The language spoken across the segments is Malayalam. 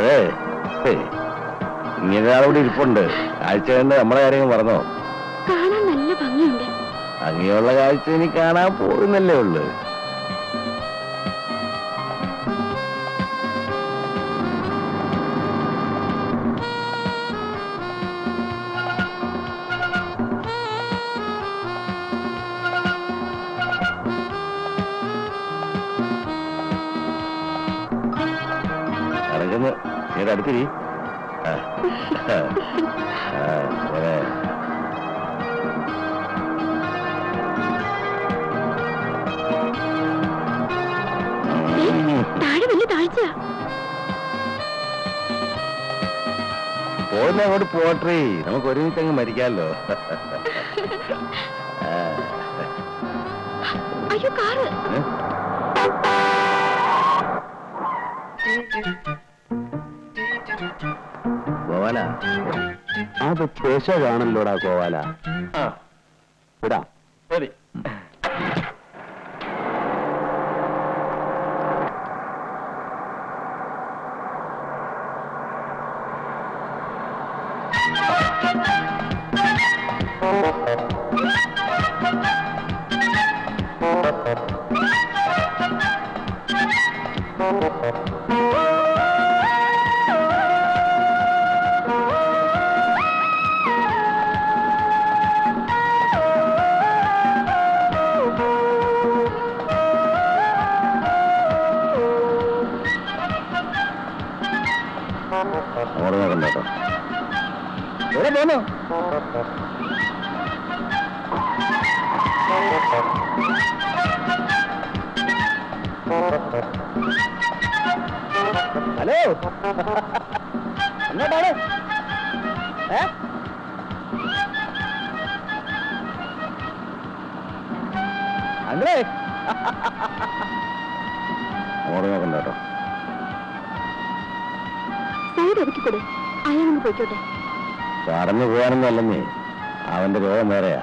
അതെ, ഇങ്ങനെ ഒരാളോട് ഇരിപ്പുണ്ട്. കാഴ്ച കണ്ട് നമ്മളെ കാര്യങ്ങൾ പറഞ്ഞോ? കാണാൻ നല്ല ഭംഗിയുണ്ട്. ഭംഗിയുള്ള കാഴ്ച ഇനി കാണാൻ പോകുന്നല്ലേ ഉള്ളു. ഇറങ്ങുന്നു. ഇവിടെ അടുത്തിരി. താഴെ വലിയ താഴ്ച. പോകുന്ന അങ്ങോട്ട് പോട്ടെ, നമുക്ക് ഒരുമിച്ച് അങ്ങ് മരിക്കാമല്ലോ. അയ്യോ, കാറ്. ഗോവാല, അത് പേശകാണല്ലോടാ ഗോവാല. ഇടാ ശരി. അങ്ങോട്ട് നോക്കണ്ട കേട്ടോ. എവിടെ പോന്നോ? ഹലോ, എന്നോട്ടാണ്? അങ്ങനെ അങ്ങോട്ട് നോക്കണ്ട കേട്ടോ. സൈഡ് ഒതുക്കിക്കൂടെ? അയാളൊന്ന് പോയിക്കോട്ടെ. പറഞ്ഞു പോകാനൊന്നും അല്ലെന്നേ, അവന്റെ രോഗം വേറെയാ.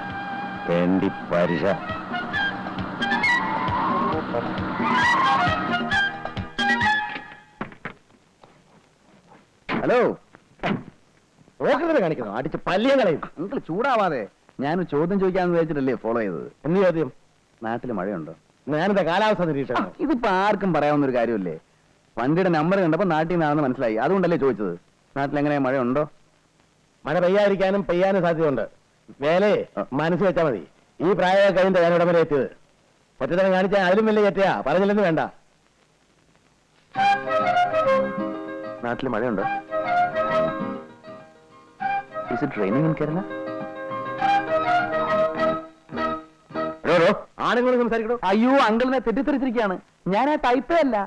വേണ്ടി പരിശ. ഹലോ, റോക്കറ്റിൽ കാണിക്കുന്നു. അടിച്ച് പല്ലിയും കളയും. നിങ്ങൾ ചൂടാവാതെ. ഞാൻ ചോദ്യം ചോദിക്കാന്ന് വെച്ചിട്ടല്ലേ ഫോളോ ചെയ്തത്. എന്ത് ചോദ്യം? നാട്ടിൽ മഴയുണ്ടോ? ഞാനെന്താ കാലാവസ്ഥ നിരീക്ഷണം? ഇതിപ്പോ ആർക്കും പറയാവുന്ന ഒരു കാര്യമല്ലേ. വണ്ടിയുടെ നമ്പർ കണ്ടപ്പോ നാട്ടിൽ നിന്നാണെന്ന് മനസ്സിലായി, അതുകൊണ്ടല്ലേ ചോദിച്ചത്. നാട്ടിൽ എങ്ങനെയാ, മഴയുണ്ടോ? മഴ പെയ്യാതിരിക്കാനും പെയ്യാനും സാധ്യതയുണ്ട്. വേലേ മനസ്സ് വെച്ചാൽ മതി. ഈ പ്രായം കഴിഞ്ഞ ഞാൻ ഇടം വരെ എത്തിയത്. ഒറ്റത്തരം കാണിച്ചാൽ അതിലും വലിയ ഏറ്റയാ. പറഞ്ഞില്ലെന്ന് വേണ്ട. നാട്ടിൽ മഴയുണ്ടോ? ട്രെയിനിങ് കേരള ആണുങ്ങൾ സംസാരിക്കണോ? അയ്യോ, അങ്കിളിനെ തെറ്റിദ്ധരിച്ചിരിക്കുകയാണ്. ഞാൻ ആ ടൈപ്പേ അല്ല.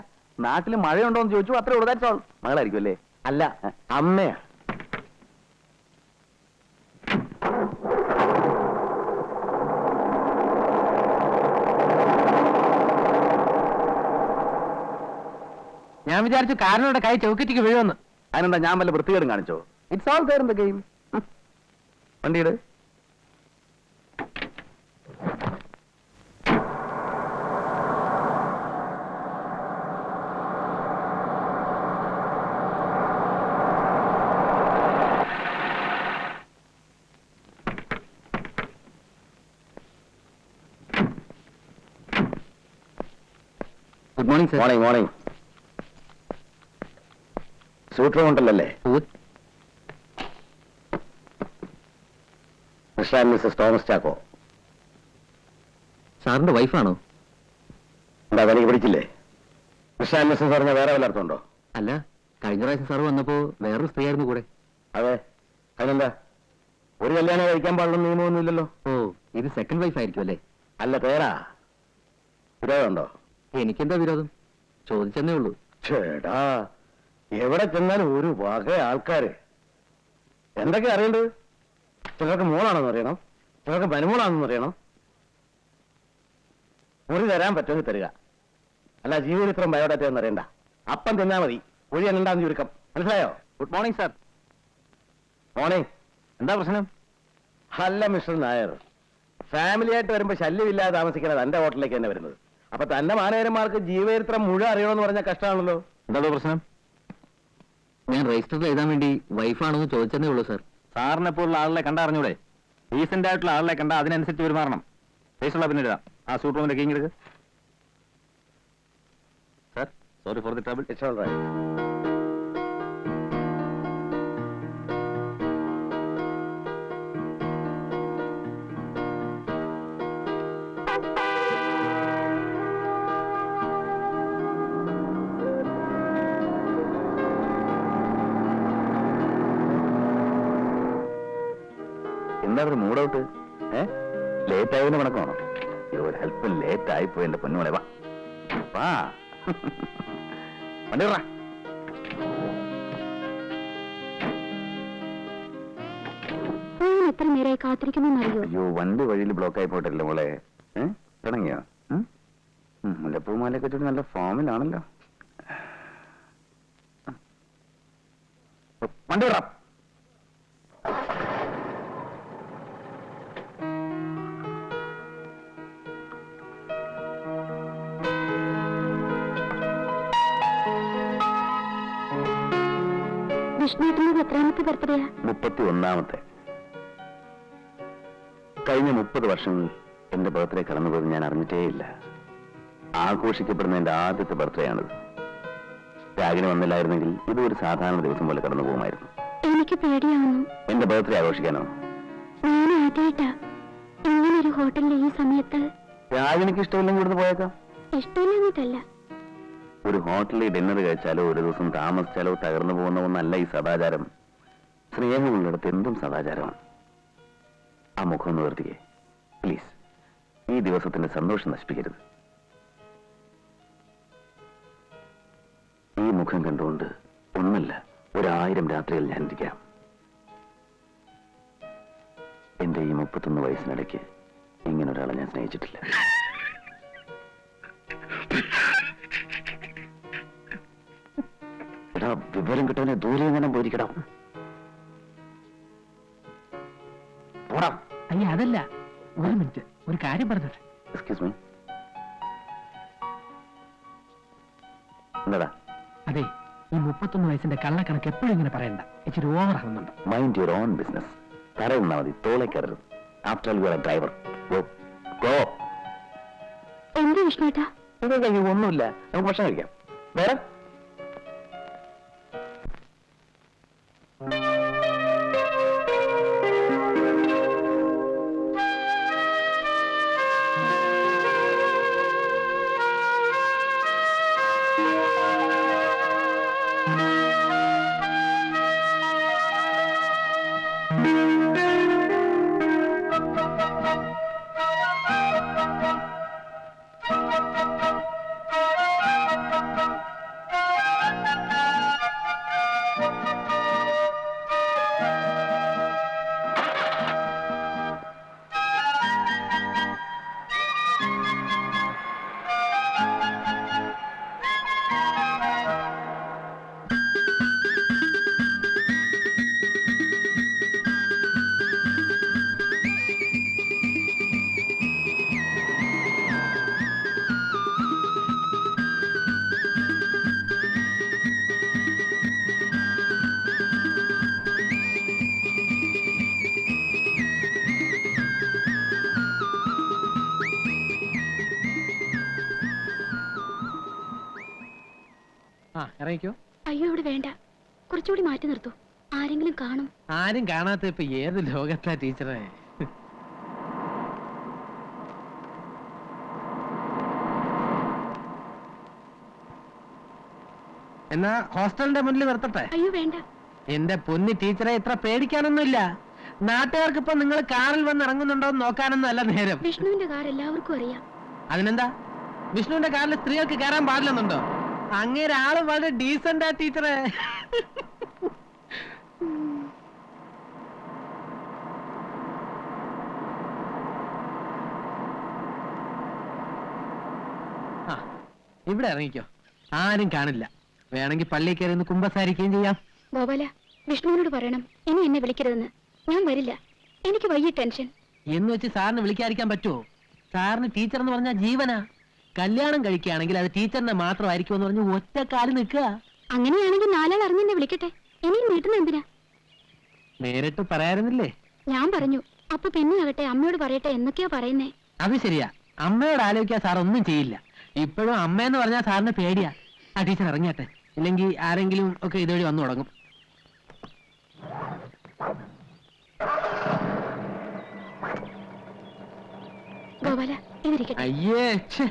നാട്ടിൽ മഴയുണ്ടോന്ന് ചോദിച്ചു, അത്രേ ഉള്ളൂ. That's all. മകളായിരിക്കും അല്ലേ? അല്ല, അമ്മയാ. ഞാൻ വിചാരിച്ചു കാരനോടെ കൈ ചൗക്കറ്റിക്ക് വീഴുമെന്ന്. അതിനെന്താ, ഞാൻ വല്ല വൃത്തികേടും കാണിച്ചോ? It's all there in the game. വണ്ടിയുടെ good morning sir. Morning morning. സൂട്ടർ ഉണ്ടല്ലേ? Mister and missus Thomas Chacko. സാറിന്റെ വൈഫാണോ? എന്താ തനിക്ക് പിടിച്ചില്ലേ? മിസ്റ്റർ ആൻഡ് മിസ്സസ് പറഞ്ഞ വേറെ വല്ല അർത്ഥമുണ്ടോ? അല്ല, കഴിഞ്ഞ പ്രാവശ്യം സാർ വന്നപ്പോ വേറൊരു സ്ത്രീയായിരുന്നു കൂടെ. അതെ, അതിനെന്താ? ഒരു കല്യാണം കഴിക്കാൻ പാടുള്ള നിയമമൊന്നുമില്ലല്ലോ. ഓ, ഇത് സെക്കൻഡ് വൈഫ് ആയിരിക്കും അല്ലേ? അല്ല, പേരാ. വിരോധമുണ്ടോ? എനിക്കെന്താ വിരോധം? ചോദിച്ചെന്നേ ഉള്ളൂ. ചേടാ, എവിടെ ചെന്നാലും ഒരു വക ആൾക്കാര്. എന്തൊക്കെ അറിയണ്ടത്? ചിലർക്ക് മോളാണെന്ന് അറിയണം, ചിലർക്ക് മരുമോളാണെന്ന് അറിയണം. മുറി തരാൻ പറ്റുമെങ്കിൽ തരിക. അല്ല, ജീവചരിത്രം ബയോഡാറ്റ എന്ന് അറിയണ്ട. അപ്പം തിന്നാ മതി. ഒഴി എണ്ണണ്ടാന്ന് ചുരുക്കം. മനസ്സിലായോ? Good morning sir. മോർണിംഗ്. എന്താ പ്രശ്നം? അല്ല മിസ്റ്റർ നായർ, ഫാമിലി ആയിട്ട് വരുമ്പോ ശല്യമില്ലാതെ താമസിക്കുന്നത് എന്റെ ഹോട്ടലിലേക്ക് തന്നെ വരുന്നത്. അപ്പൊ തന്നെ മാനേജർമാർക്ക് ജീവചരിത്രം മുഴുവൻ അറിയണമെന്ന് പറഞ്ഞാൽ കഷ്ടമാണല്ലോ. എന്താ പ്രശ്നം? ഞാൻ രജിസ്റ്ററിൽ എഴുതാൻ വേണ്ടി വൈഫാണോ എന്ന് ചോദിച്ചതേ ഉള്ളൂ സാർ. സാറിനെ പോലുള്ള ആളെ കണ്ടറിഞ്ഞൂടെ? ഡീസന്റ് ആയിട്ടുള്ള ആളെ കണ്ട അതിനനുസരിച്ച് പെരുമാറണം. രജിസ്റ്ററുള്ള പിന്നെ എഴുതാം. ആ സൂട്ട് റൂമിന്റെ കീ എടുക്ക്. Sir, sorry for the trouble. It's all right. എന്താ മൂഡ് ഔട്ട്? ലേറ്റ് ആയതിന് കണക്കാണോ? ഒരു ഹെൽപ്പ് ലേറ്റ് ആയിപ്പോയി എന്റെ പൊന്നുമോളെ. വാ വണ്ടി വിടറാ. എത്ര നേരമായി കാത്തിരിക്കുന്നറിയോ? അയ്യോ, വണ്ടി വഴിയിൽ ബ്ലോക്ക് ആയി പോയിട്ടില്ല മോളെ. തുടങ്ങിയോ? മുല്ലപ്പൂമാലയൊക്കെ ചൂടി നല്ല ഫോമിലാണല്ലോ. വണ്ടി വിടറാ. വിഷ്ണുവിന്റെ എത്രാമത്തെ ബർത്ത്ഡേയാ? 31ാമത്തെ. കഴിഞ്ഞ 30 വർഷങ്ങൾ എന്റെ ബർത്ത്ഡേ കടന്നുപോയത് ഞാൻ അറിഞ്ഞിട്ടേയില്ല. ആഘോഷിക്കപ്പെടുന്ന എന്റെ ആദ്യത്തെ ബർത്ത്ഡേ ആണിത്. രാഗിന് വന്നില്ലായിരുന്നെങ്കിൽ ഇത് ഒരു സാധാരണ ദിവസം പോലെ കടന്നു പോകുമായിരുന്നു. എനിക്ക് പേടിയാവുന്നു. എന്റെ ബർത്ത്ഡേ ആഘോഷിക്കാനോ? ഞാൻ ആദ്യമായിട്ടാ ഇങ്ങനൊരു ഹോട്ടലിൽ ഈ സമയത്ത്. രാഗിനിക്ക് ഇഷ്ടമില്ലെങ്കിൽ ഇവിടുന്ന് പോയേക്കാം. ഇഷ്ടമില്ലെന്നിട്ടല്ല, ഒരു ഹോട്ടലിൽ ഡിന്നർ കഴിച്ചാലോ ഒരു ദിവസം താമസിച്ചാലോ തകർന്നു പോകുന്ന ഒന്നല്ല ഈ സദാചാരം. സ്നേഹമുള്ളിടത്ത് എന്തും സദാചാരമാണ്. ആ മുഖം ഒന്ന് ഉയർത്തിക്കേ പ്ലീസ്. ഈ ദിവസത്തിന്റെ സന്തോഷം നശിപ്പിക്കരുത്. ഈ മുഖം കണ്ടുകൊണ്ട് ഒന്നല്ല 1000 രാത്രികൾ ഞാൻ ഇരിക്കാം. എന്റെ ഈ 31 വയസ്സിനിടയ്ക്ക് ഇങ്ങനെ ഒരാളെ ഞാൻ സ്നേഹിച്ചിട്ടില്ല. എടാ, വിവരം കിട്ടവനെ ദൂരെ എങ്ങനെ പോയിരിക്കടാ. പോടാ. അയ്യ അതല്ല, ഒരു മിനിറ്റ്, ഒരു കാര്യം പറഞ്ഞോട്ടെ. Excuse me. എന്താടാ? അതെ, ഈ 31 വയസ്സിന്റെ കള്ളക്കണക്ക് എപ്പോഴും ഇങ്ങനെ പറയണ്ട, ഇച്ചിരി ഓവർ ആവുന്നുണ്ട്. Mind your own business. തറയുന്നാ മതി, തോളെ കയറരുത്. After all you are a driver. Go go. എന്താ വിഷ്ണുട്ടാ? ഒന്നുമില്ല, നമുക്ക് ഭക്ഷണം കഴിക്കാം. വേറെ ഇറങ്ങിക്കോ. അയ്യോ, ഇവിടെ വേണ്ട, കുറച്ചുകൂടി മാറ്റി നിർത്തൂ. ആരെങ്കിലും കാണും. ആരും കാണാത്ത ഇപ്പൊ ഏത് ലോകത്താ ടീച്ചറെ? എന്നാ ഹോസ്റ്റലിന്റെ മുന്നിൽ നിർത്തട്ടെ? അയ്യോ വേണ്ട. എന്റെ പൊന്നി ടീച്ചറെ, ഇത്ര പേടിക്കാനൊന്നുമില്ല. നാട്ടുകാർക്ക് ഇപ്പൊ നിങ്ങൾ കാറിൽ വന്ന് ഇറങ്ങുന്നുണ്ടോ എന്ന് നോക്കാനൊന്നും അല്ല നേരം. വിഷ്ണുവിന്റെ കാർ എല്ലാവർക്കും അറിയാം. അതിനെന്താ? വിഷ്ണുവിന്റെ കാറിൽ സ്ത്രീകൾക്ക് കയറാൻ പാടില്ലെന്നുണ്ടോ? അങ്ങേരെ ആള് വളരെ ഡീസന്റാ ടീച്ചറെ. ഇവിടെ ഇറങ്ങിക്കോ, ആരും കാണില്ല. വേണമെങ്കിൽ പള്ളിയിൽ കയറി ഒന്ന് കുമ്പസാരിക്കുകയും ചെയ്യാം. ഗോപാല, വിഷ്ണുവിനോട് പറയണം ഇനി എന്നെ വിളിക്കരുതെന്ന്. ഞാൻ വരില്ല, എനിക്ക് വയ്യ ടെൻഷൻ. എന്ന് വെച്ച് സാറിന് വിളിക്കാതിരിക്കാൻ പറ്റുമോ? സാറിന് ടീച്ചർ എന്ന് പറഞ്ഞാൽ ജീവനാ. കല്യാണം കഴിക്കുകയാണെങ്കിൽ അത് ടീച്ചറിനെ മാത്രമായിരിക്കും എന്ന് പറഞ്ഞ് ഒറ്റ കാലിൽ നിൽക്കുക. അങ്ങനെയാണെങ്കിൽ നാലാൾ അറിഞ്ഞെന്നെ വിളിക്കട്ടെ. ഇനിയും നീട്ടുന്ന എന്തിനാ? നേരിട്ട് പറയാറുന്നില്ലേ? ഞാൻ പറഞ്ഞു. അപ്പൊ പിന്നെ ആകട്ടെ അമ്മയോട് പറയട്ടെ എന്നൊക്കെയാ പറയുന്നേ. അത് ശരിയാ. അമ്മയോട് ആലോചിക്കാൻ സാർ ഒന്നും ചെയ്യില്ല. ഇപ്പോഴും അമ്മയെന്ന് പറഞ്ഞാൽ സാറിന് പേടിയാ. ആ ടീച്ചർ ഇറങ്ങിയാട്ടെ, ഇല്ലെങ്കിൽ ആരെങ്കിലും ഒക്കെ ഇതുവഴി വന്നു തുടങ്ങും. ഗോപാല ഇതിരിക്കട്ടെ. അയ്യേ ഛെ,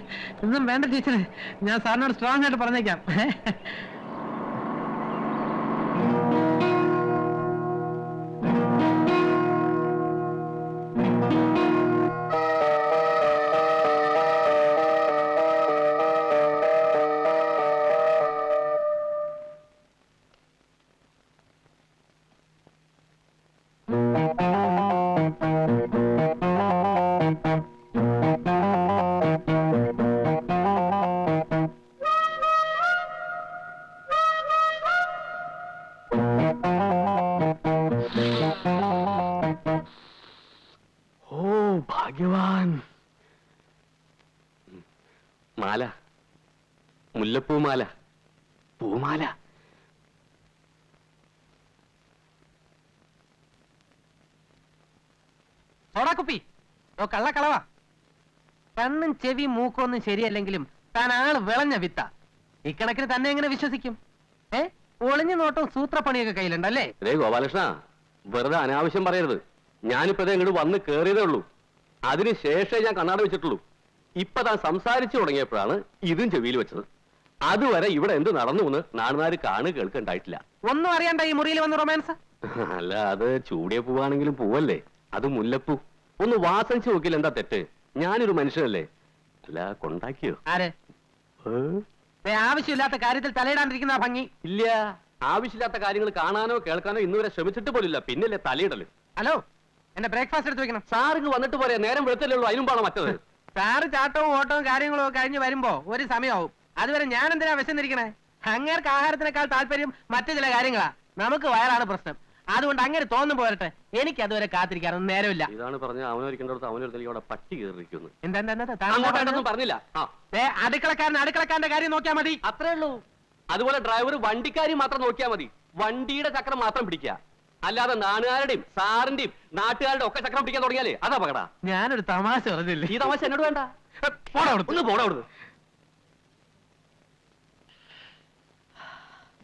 ഒന്നും വേണ്ട ടീച്ചറെ, ഞാൻ സാറിനോട് സ്ട്രോങ് ആയിട്ട് പറഞ്ഞേക്കാം. ഓ ഭാഗ്യവാൻ. മാല, മുല്ലപ്പൂമാല, പൂമാല. കുപ്പി ഓ കള്ളക്കളവാ. കണ്ണും ചെവി മൂക്കൊന്നും ശരിയല്ലെങ്കിലും താൻ ആള് വിളഞ്ഞ വിത്ത. ഇക്കണക്കിന് തന്നെ എങ്ങനെ വിശ്വസിക്കും? ഒളിഞ്ഞു നോട്ടവും സൂത്രപ്പണിയൊക്കെ കയ്യിലുണ്ടല്ലേ? രേ ഗോപാലകൃഷ്ണ, വെറുതെ അനാവശ്യം പറയരുത്. ഞാനിപ്പോ ഇങ്ങോട്ട് വന്ന് കേറിയതേ ഉള്ളൂ. അതിനുശേഷമേ ഞാൻ കണ്ണാട വെച്ചിട്ടുള്ളൂ. ഇപ്പൊ താൻ സംസാരിച്ചു തുടങ്ങിയപ്പോഴാണ് ഇതും ചെവിയിൽ വെച്ചത്. അതുവരെ ഇവിടെ എന്ത് നടന്നു എന്ന് നാടുനാര് കേൾക്കണ്ടായിട്ടില്ല. ഒന്നും അറിയണ്ട ഈ മുറിയിൽ വന്ന് റൊമാൻസ്. അല്ല, അത് ചൂടിയ പൂവാണെങ്കിലും പൂവല്ലേ, അത് മുല്ലപ്പൂ. ഒന്ന് വാസനിച്ച് നോക്കില്ല, എന്താ തെറ്റ്? ഞാനൊരു മനുഷ്യനല്ലേ. അല്ല, കൊണ്ടാക്കിയോ? ആര്? ആവശ്യമില്ലാത്ത കാര്യത്തിൽ തലയിടാണ്ടിരിക്കുന്ന ഭംഗി ഇല്ല. ആവശ്യമില്ലാത്ത കാര്യങ്ങൾ കാണാനോ കേൾക്കാനോ ഇന്നുവരെ ശ്രമിച്ചിട്ട് പോലില്ല. പിന്നല്ലേ തലയിടല്. ഹലോ, എന്റെ ബ്രേക്ക്ഫാസ്റ്റ് എടുത്ത് വെക്കണം. സാറിങ് വന്നിട്ട് പോരെ, നേരം വെളുത്തല്ലേ ഉള്ളൂ. അതിനുമ്പാണോ മറ്റത്? സാറ് ചാട്ടവും ഓട്ടവും കാര്യങ്ങളും ഒക്കെ കഴിഞ്ഞ് വരുമ്പോ ഒരു സമയമാവും. അതുവരെ ഞാൻ എന്തിനാ വിശന്നിരിക്കണേ? അങ്ങേർക്ക് ആഹാരത്തിനേക്കാൾ താല്പര്യം മറ്റു ചില കാര്യങ്ങളാ. നമുക്ക് വയറാണ് പ്രശ്നം. അതുകൊണ്ട് അങ്ങനെ തോന്നും പോരട്ടെ. എനിക്ക് അതുവരെ കാത്തിരിക്കാനൊന്നും നേരമില്ല. ഇതാണ് പറഞ്ഞ അവനൊരിക്കേണ്ടടുത്ത് അവനൊരുത്തലേക്ക് അവിടെ പട്ടി കയറിയിരിക്കുന്നു. എന്താ പറഞ്ഞില്ല. അടുക്കളക്കാരന്റെ കാര്യം നോക്കിയാ മതി. അത്രേ ഉള്ളൂ. അതുപോലെ ഡ്രൈവർ വണ്ടിക്കാരി മാത്രം നോക്കിയാൽ മതി. വണ്ടിയുടെ ചക്രം മാത്രം പിടിക്കുക. അല്ലാതെ നാട്ടുകാരുടെയും സാറിന്റെയും നാട്ടുകാരുടെ ഒക്കെ ചക്രം പിടിക്കാൻ തുടങ്ങിയാലേ അതാ പകടാ. ഞാനൊരു തമാശ പറഞ്ഞില്ലേ? ഈ തമാശ എന്നോട് വേണ്ട. പോടാ ഒന്ന് പോടാ അവിടുന്ന്.